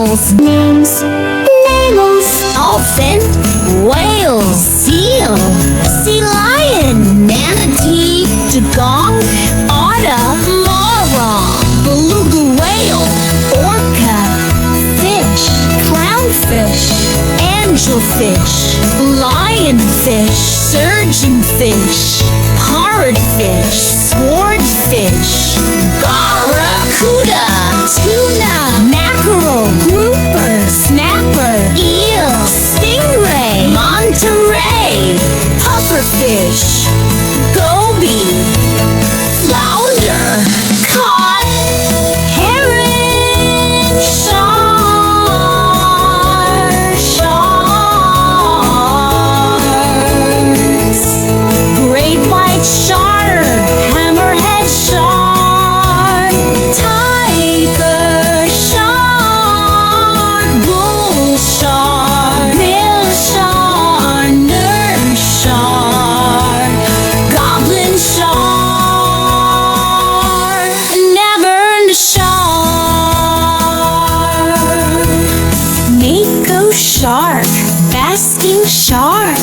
mammals. Names. Dolphin, whale, seal, sea lion, manatee, dugong, otter, mara, beluga whale, orca, fish, clownfish, angelfish, lionfish, surgeonfish, parrotfish, swordfish, barracuda, tuna, mackerel, grouper, snapper, eel, stingray, Monterey, pufferfish, goby, flounder, cod, herring, sharks, great white shark, hammerhead shark, tiger shark, bull shark, mill shark, nurse shark, goblin shark, never shark, mako shark, basking shark,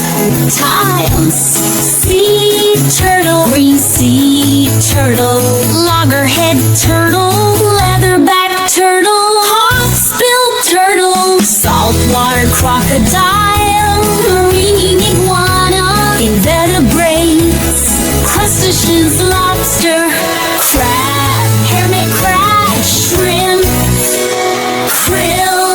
tiles, sea turtle, green sea turtle, loggerhead turtle, leatherback turtle, hawksbill turtle, saltwater crocodile, marine iguana, invertebrates, crustaceans, lobster, crab, hermit crab, shrimp, krill,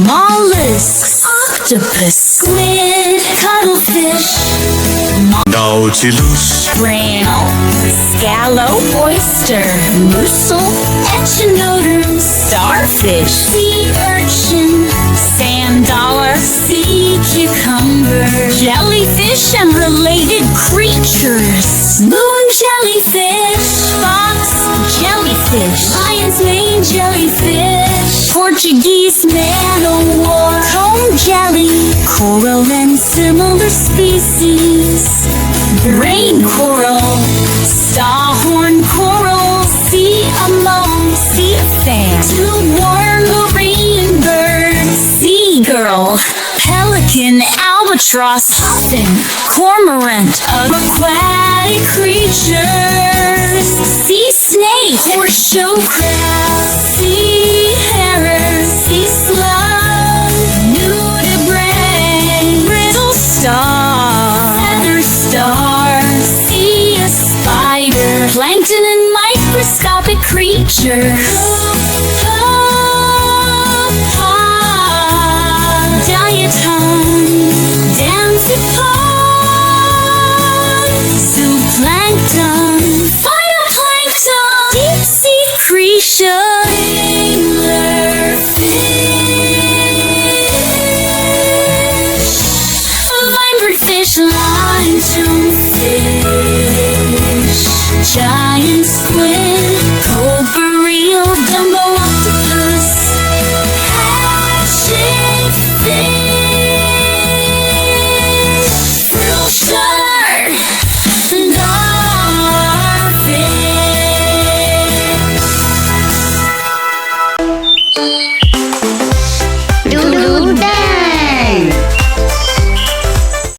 mollusks, octopus, squid, cuttlefish, Nautilus, Bramble, scallop, oyster, mussel, echinoderm, starfish, sea urchin, sand dollar, sea cucumber, jellyfish and related creatures, moon jellyfish, fox jellyfish, lion's mane jellyfish, Portuguese man o' war, comb jelly, coral and similar species, brain coral, starhorn coral, sea anemone, sea fan, tube-worm, marine bird, seagull, pelican, albatross, puffin, cormorant, aquatic creatures, sea snake, horseshoe crab, sea heron, sea slug, nudibranch, brittle star, feather star, sea spider, plankton and microscopic creatures. Diatom, dancepod, zooplankton, phytoplankton, deep sea creatures, anglerfish, viperfish, lionfish, giant squid, cobra eel, dumbo octopus, hatchet fish, frill shark, starfish.